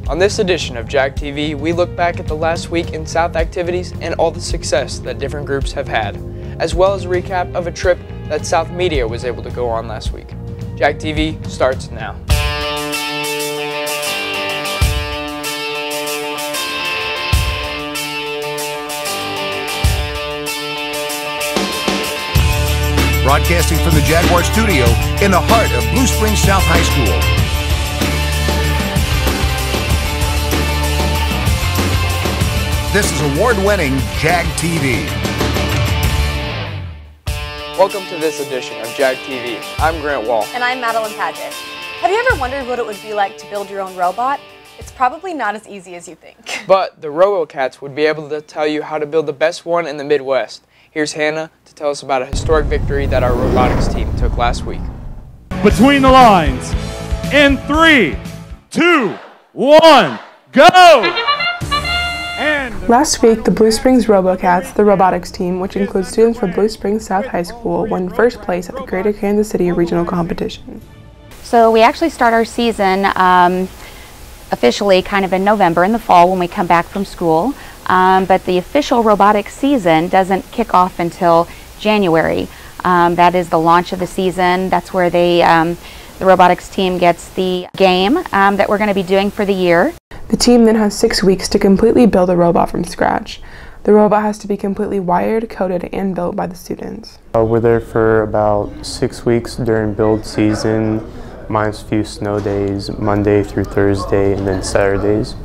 On this edition of Jag TV, we look back at the last week in South activities and all the success that different groups have had, as well as a recap of a trip that South Media was able to go on last week. Jag TV starts now. Broadcasting from the Jaguar studio in the heart of Blue Springs South High School. This is award-winning Jag TV. Welcome to this edition of Jag TV. I'm Grant Wall. And I'm Madeline Padgett. Have you ever wondered what it would be like to build your own robot? It's probably not as easy as you think. But the RoboCats would be able to tell you how to build the best one in the Midwest. Here's Hannah to tell us about a historic victory that our robotics team took last week. Between the lines, in 3, 2, 1, go! Last week, the Blue Springs RoboCats, the robotics team, which includes students from Blue Springs South High School, won first place at the Greater Kansas City Regional Competition. So we actually start our season officially kind of in November, in the fall when we come back from school. But the official robotics season doesn't kick off until January. That is the launch of the season. That's where the robotics team gets the game that we're going to be doing for the year. The team then has 6 weeks to completely build a robot from scratch. The robot has to be completely wired, coded, and built by the students. We're there for about 6 weeks during build season, minus a few snow days, Monday through Thursday, and then Saturdays.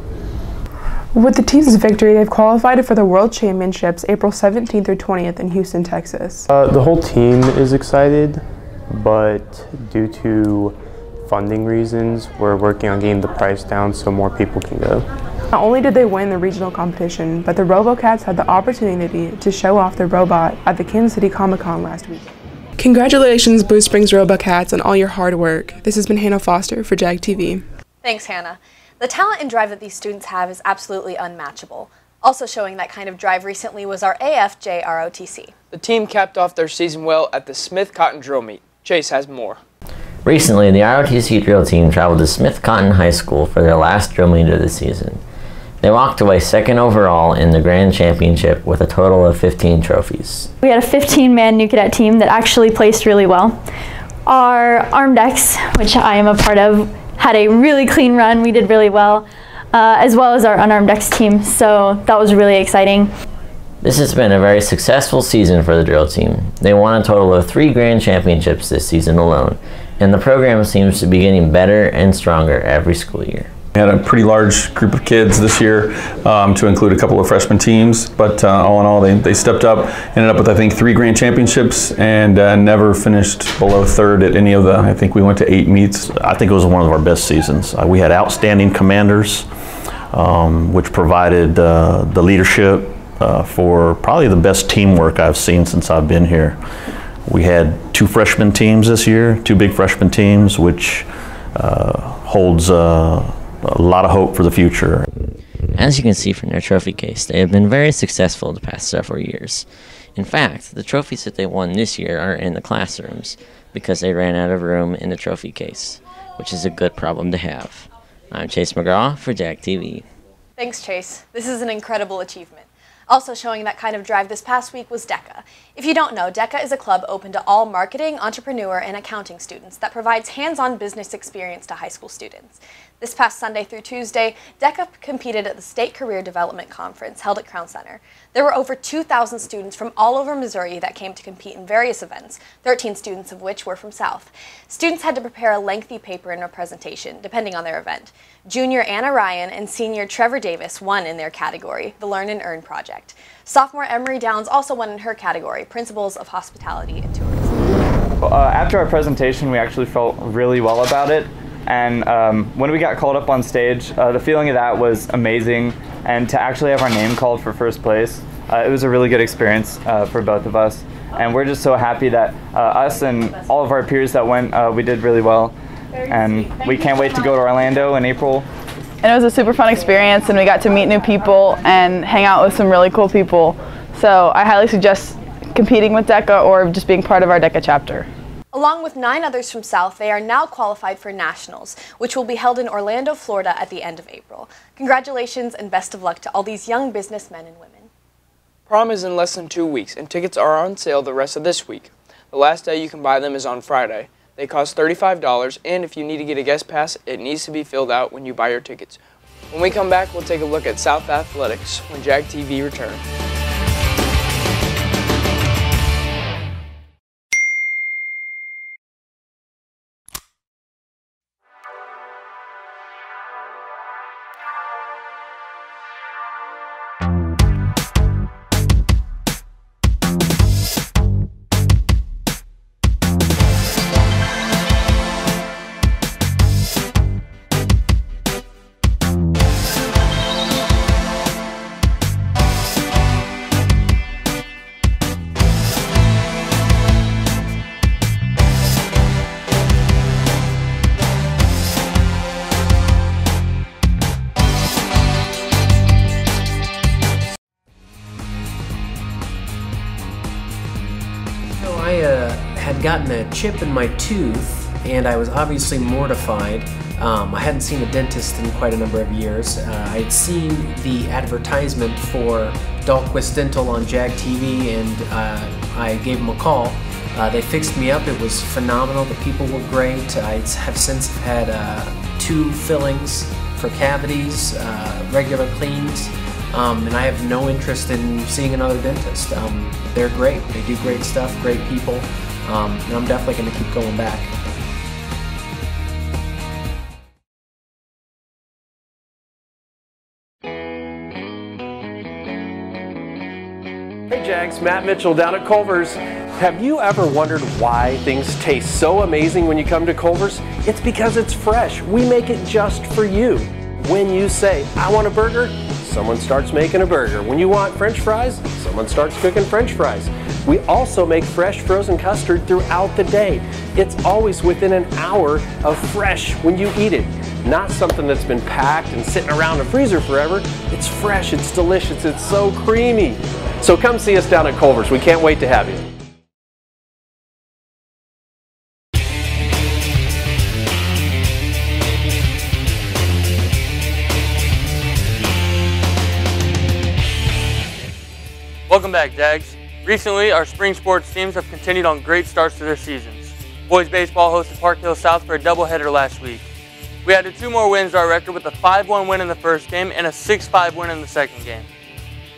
With the team's victory, they've qualified for the World Championships April 17th through 20th in Houston, Texas. The whole team is excited, but due to funding reasons, we're working on getting the price down so more people can go. Not only did they win the regional competition, but the RoboCats had the opportunity to show off their robot at the Kansas City Comic-Con last week. Congratulations, Blue Springs RoboCats, on all your hard work. This has been Hannah Foster for Jag TV. Thanks, Hannah. The talent and drive that these students have is absolutely unmatchable. Also showing that kind of drive recently was our AFJ ROTC. The team capped off their season well at the Smith Cotton Drill Meet. Chase has more. Recently, the ROTC drill team traveled to Smith Cotton High School for their last drill meet of the season. They walked away second overall in the Grand Championship with a total of 15 trophies. We had a 15-man new cadet team that actually placed really well. Our arm decks, which I am a part of, had a really clean run. We did really well, as well as our unarmed decks team, so that was really exciting. This has been a very successful season for the drill team. They won a total of 3 Grand Championships this season alone, and the program seems to be getting better and stronger every school year. We had a pretty large group of kids this year to include a couple of freshman teams, but all in all they stepped up, ended up with I think 3 Grand Championships and never finished below third at any of the, I think we went to 8 meets. I think it was one of our best seasons. We had outstanding commanders which provided the leadership for probably the best teamwork I've seen since I've been here. We had 2 freshman teams this year, 2 big freshman teams, which holds a lot of hope for the future. As you can see from their trophy case, they have been very successful the past several years. In fact, the trophies that they won this year are in the classrooms because they ran out of room in the trophy case, which is a good problem to have. I'm Chase McGraw for Jag TV. Thanks, Chase. This is an incredible achievement. Also showing that kind of drive this past week was Deca. If you don't know, Deca is a club open to all marketing, entrepreneur, and accounting students that provides hands-on business experience to high school students. This past Sunday through Tuesday, Deca competed at the State Career Development Conference held at Crown Center. There were over 2,000 students from all over Missouri that came to compete in various events, 13 students of which were from South. Students had to prepare a lengthy paper and a presentation, depending on their event. Junior Anna Ryan and senior Trevor Davis won in their category, the Learn and Earn Project. Sophomore Emery Downs also won in her category, Principles of Hospitality and Tourism. After our presentation, we actually felt really well about it. And when we got called up on stage, the feeling of that was amazing. And to actually have our name called for first place, it was a really good experience for both of us. And we're just so happy that us and all of our peers that went, we did really well. And we can't wait to go to Orlando in April. And it was a super fun experience, and we got to meet new people and hang out with some really cool people. So I highly suggest competing with Deca or just being part of our Deca chapter. A Along with 9 others from South, they are now qualified for Nationals, which will be held in Orlando, Florida at the end of April. Congratulations and best of luck to all these young businessmen and women. Prom is in less than 2 weeks, and tickets are on sale the rest of this week. The last day you can buy them is on Friday. They cost $35, and if you need to get a guest pass, it needs to be filled out when you buy your tickets. When we come back, we'll take a look at South Athletics when Jag TV returns. Had gotten a chip in my tooth, and I was obviously mortified. I hadn't seen a dentist in quite a number of years. I had seen the advertisement for Dahlquist Dental on Jag TV, and I gave them a call. They fixed me up. It was phenomenal. The people were great. I have since had 2 fillings for cavities, regular cleans, and I have no interest in seeing another dentist. They're great. They do great stuff, great people. And I'm definitely going to keep going back. Hey Jags, Matt Mitchell down at Culver's. Have you ever wondered why things taste so amazing when you come to Culver's? It's because it's fresh. We make it just for you. When you say, I want a burger, someone starts making a burger. When you want French fries, someone starts cooking French fries. We also make fresh frozen custard throughout the day. It's always within an hour of fresh when you eat it. Not something that's been packed and sitting around the freezer forever. It's fresh, it's delicious, it's so creamy. So come see us down at Culver's. We can't wait to have you. Welcome back, Jags. Recently, our spring sports teams have continued on great starts to their seasons. Boys baseball hosted Park Hill South for a doubleheader last week. We added 2 more wins to our record with a 5-1 win in the first game and a 6-5 win in the second game.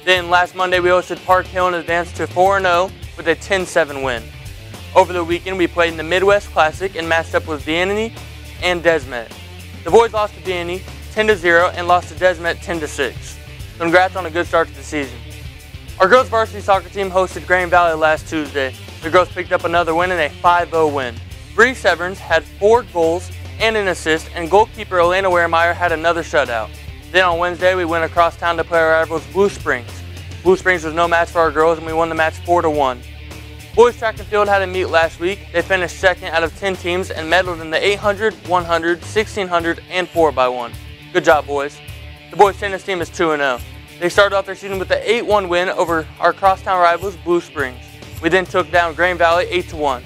Then last Monday, we hosted Park Hill and advanced to 4-0 with a 10-7 win. Over the weekend, we played in the Midwest Classic and matched up with Vianney and Desmet. The boys lost to Vianney 10-0 and lost to Desmet 10-6. Congrats on a good start to the season. Our girls varsity soccer team hosted Grand Valley last Tuesday. The girls picked up another win in a 5-0 win. Bree Severns had 4 goals and an assist, and goalkeeper Elena Wehrmeyer had another shutout. Then on Wednesday, we went across town to play our rivals Blue Springs. Blue Springs was no match for our girls, and we won the match 4-1. Boys track and field had a meet last week. They finished 2nd out of 10 teams and medaled in the 800, 100, 1600, and 4x1. Good job, boys. The boys tennis team is 2-0. They started off their season with an 8-1 win over our crosstown rivals, Blue Springs. We then took down Grand Valley 8-1.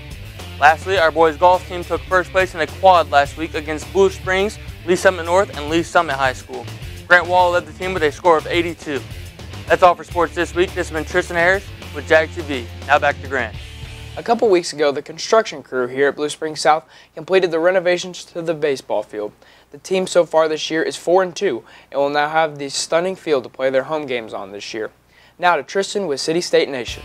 Lastly, our boys golf team took first place in a quad last week against Blue Springs, Lee Summit North, and Lee Summit High School. Grant Wall led the team with a score of 82. That's all for sports this week. This has been Tristan Harris with Jag TV. Now back to Grant. A couple weeks ago, the construction crew here at Blue Springs South completed the renovations to the baseball field. The team so far this year is 4-2 and will now have the stunning field to play their home games on this year. Now to Tristan with City State Nation.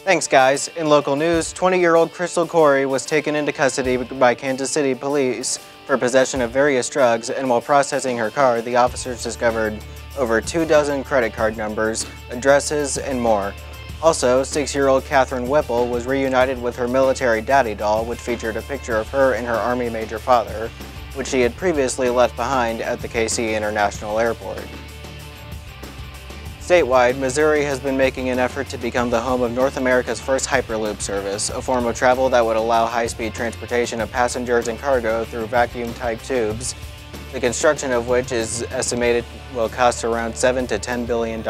Thanks, guys. In local news, 20-year-old Crystal Corey was taken into custody by Kansas City police for possession of various drugs, and while processing her car, the officers discovered over 24 credit card numbers, addresses, and more. Also, 6-year-old Catherine Whipple was reunited with her military daddy doll, which featured a picture of her and her Army Major father, which she had previously left behind at the KC International Airport. Statewide, Missouri has been making an effort to become the home of North America's first Hyperloop service, a form of travel that would allow high-speed transportation of passengers and cargo through vacuum-type tubes, the construction of which is estimated will cost around $7 to $10 billion.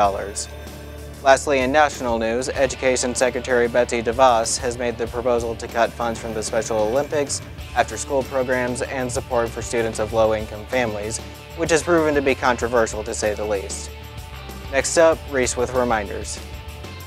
Lastly, in national news, Education Secretary Betsy DeVos has made the proposal to cut funds from the Special Olympics, after-school programs, and support for students of low-income families, which has proven to be controversial to say the least. Next up, Reese with reminders.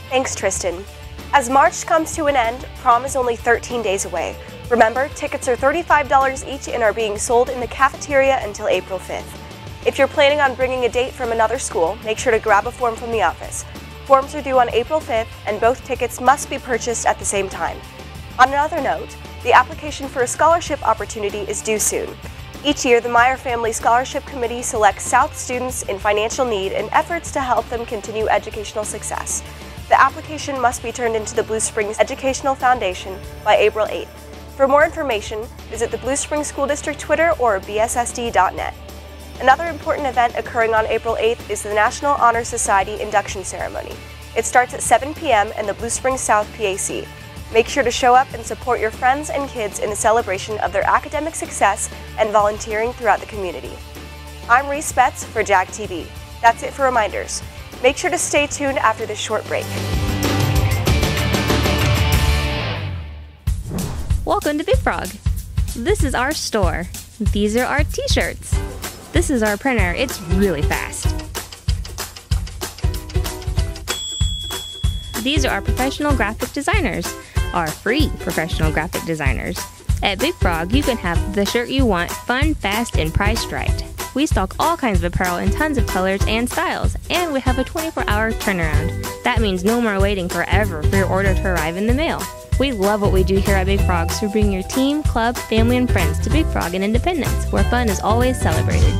Thanks, Tristan. As March comes to an end, prom is only 13 days away. Remember, tickets are $35 each and are being sold in the cafeteria until April 5th. If you're planning on bringing a date from another school, make sure to grab a form from the office. Forms are due on April 5th, and both tickets must be purchased at the same time. On another note, the application for a scholarship opportunity is due soon. Each year, the Meyer Family Scholarship Committee selects South students in financial need in efforts to help them continue educational success. The application must be turned into the Blue Springs Educational Foundation by April 8th. For more information, visit the Blue Springs School District Twitter or bssd.net. Another important event occurring on April 8th is the National Honor Society induction ceremony. It starts at 7 p.m. in the Blue Springs South PAC. Make sure to show up and support your friends and kids in the celebration of their academic success and volunteering throughout the community. I'm Reese Betts for Jag TV. That's it for reminders. Make sure to stay tuned after this short break. Welcome to Big Frog. This is our store. These are our t-shirts. This is our printer. It's really fast. These are our professional graphic designers, our free professional graphic designers. At Big Frog, you can have the shirt you want, fun, fast, and priced right. We stock all kinds of apparel in tons of colors and styles, and we have a 24-hour turnaround. That means no more waiting forever for your order to arrive in the mail. We love what we do here at Big Frog, so bring your team, club, family, and friends to Big Frog in Independence, where fun is always celebrated.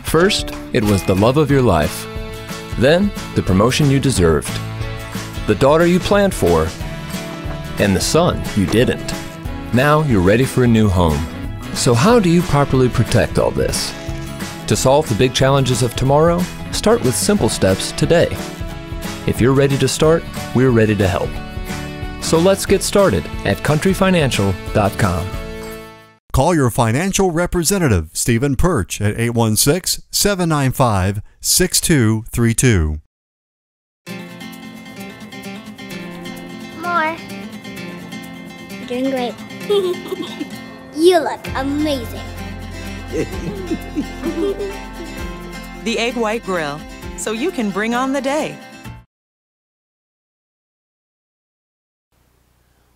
First, it was the love of your life. Then, the promotion you deserved. The daughter you planned for. And the son you didn't. Now you're ready for a new home. So how do you properly protect all this? To solve the big challenges of tomorrow, start with simple steps today. If you're ready to start, we're ready to help. So let's get started at countryfinancial.com. Call your financial representative, Stephen Perch, at 816-795-6232. More. You're doing great. You look amazing. The Egg White Grill, so you can bring on the day.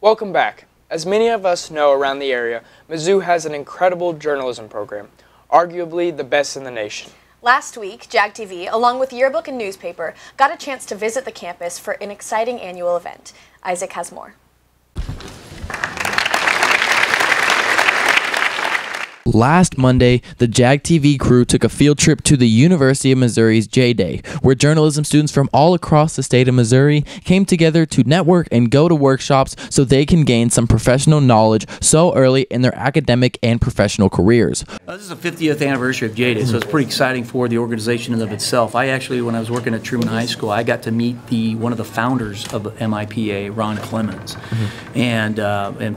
Welcome back. As many of us know around the area, Mizzou has an incredible journalism program, arguably the best in the nation. Last week, Jag TV, along with Yearbook and newspaper, got a chance to visit the campus for an exciting annual event. Isaac has more. Last Monday, the Jag TV crew took a field trip to the University of Missouri's J-Day, where journalism students from all across the state of Missouri came together to network and go to workshops so they can gain some professional knowledge so early in their academic and professional careers. This is the 50th anniversary of J-Day, so it's pretty exciting for the organization in and of itself. I actually, when I was working at Truman High School, I got to meet one of the founders of MIPA, Ron Clemens, and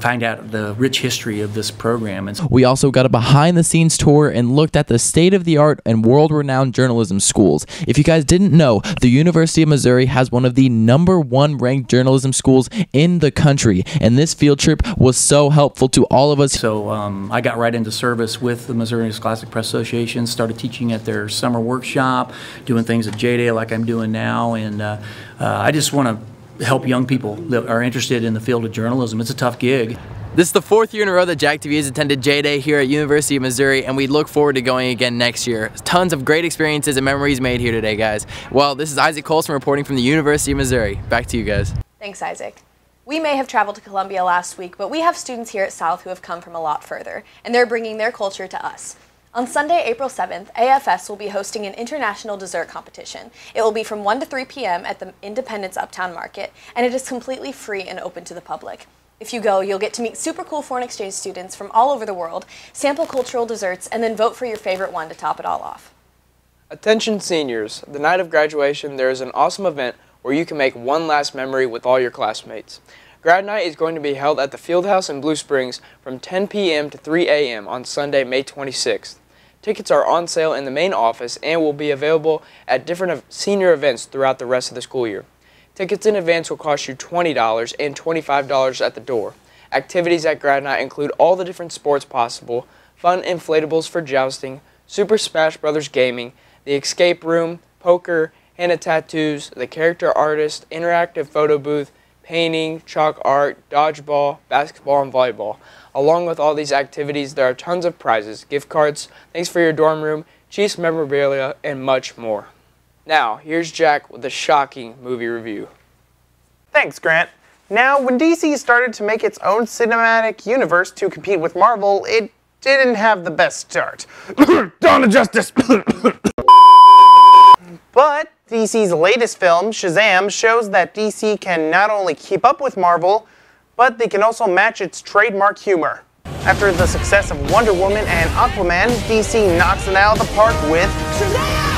find out the rich history of this program. And we also got a behind-the-scenes tour and looked at the state-of-the-art and world-renowned journalism schools. If you guys didn't know, the University of Missouri has one of the #1 ranked journalism schools in the country, and this field trip was so helpful to all of us. So I got right into service with the Missouri Scholastic Press Association, started teaching at their summer workshop, doing things at J-Day like I'm doing now, and I just want to help young people that are interested in the field of journalism. It's a tough gig. This is the 4th year in a row that Jag TV has attended J-Day here at University of Missouri, and we look forward to going again next year. Tons of great experiences and memories made here today, guys. Well, this is Isaac Colson reporting from the University of Missouri. Back to you guys. Thanks, Isaac. We may have traveled to Columbia last week, but we have students here at South who have come from a lot further, and they're bringing their culture to us. On Sunday, April 7th, AFS will be hosting an international dessert competition. It will be from 1 to 3 p.m. at the Independence Uptown Market, and it is completely free and open to the public. If you go, you'll get to meet super cool foreign exchange students from all over the world, sample cultural desserts, and then vote for your favorite one to top it all off. Attention seniors, the night of graduation there is an awesome event where you can make one last memory with all your classmates. Grad Night is going to be held at the Fieldhouse in Blue Springs from 10 p.m. to 3 a.m. on Sunday, May 26th. Tickets are on sale in the main office and will be available at different senior events throughout the rest of the school year. Tickets in advance will cost you $20 and $25 at the door. Activities at grad night include all the different sports possible, fun inflatables for jousting, Super Smash Bros. Gaming, the escape room, poker, henna tattoos, the character artist, interactive photo booth, painting, chalk art, dodgeball, basketball, and volleyball. Along with all these activities, there are tons of prizes, gift cards, thanks for your dorm room, Chiefs memorabilia, and much more. Now, here's Jack with a shocking movie review. Thanks, Grant. Now, when DC started to make its own cinematic universe to compete with Marvel, it didn't have the best start. Dawn of Justice! But DC's latest film, Shazam, shows that DC can not only keep up with Marvel, but they can also match its trademark humor. After the success of Wonder Woman and Aquaman, DC knocks it out of the park with Shazam!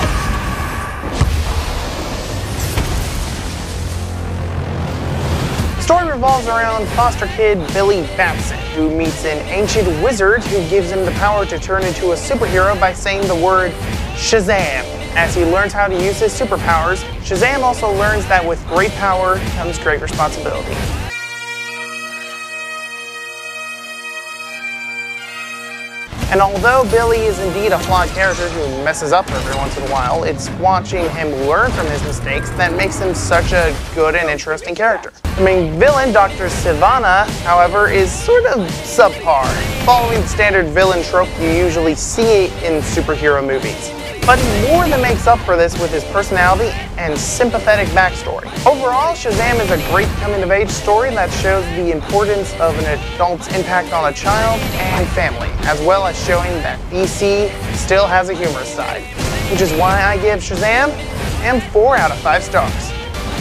The story revolves around foster kid Billy Batson, who meets an ancient wizard who gives him the power to turn into a superhero by saying the word Shazam. As he learns how to use his superpowers, Shazam also learns that with great power comes great responsibility. And although Billy is indeed a flawed character who messes up every once in a while, it's watching him learn from his mistakes that makes him such a good and interesting character. The main villain, Dr. Sivana, however, is sort of subpar, following the standard villain trope you usually see in superhero movies. But he more than makes up for this with his personality and sympathetic backstory. Overall, Shazam is a great coming-of-age story that shows the importance of an adult's impact on a child and family, as well as showing that DC still has a humorous side, which is why I give Shazam 4 out of 5 stars.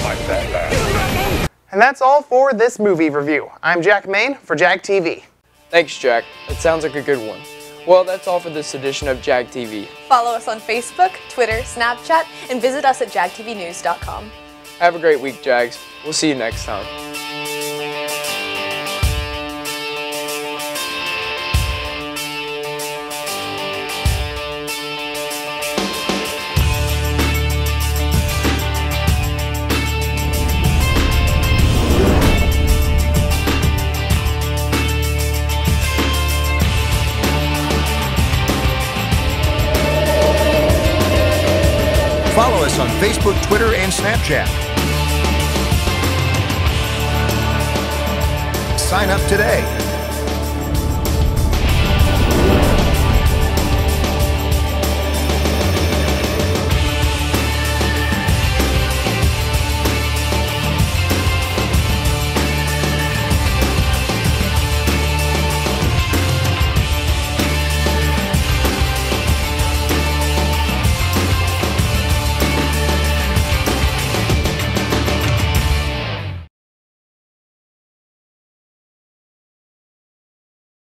Like that. And that's all for this movie review. I'm Jack Main for Jag TV. Thanks, Jack. That sounds like a good one. Well, that's all for this edition of Jag TV. Follow us on Facebook, Twitter, Snapchat, and visit us at jagtvnews.com. Have a great week, Jags. We'll see you next time. Follow us on Facebook, Twitter, and Snapchat. Sign up today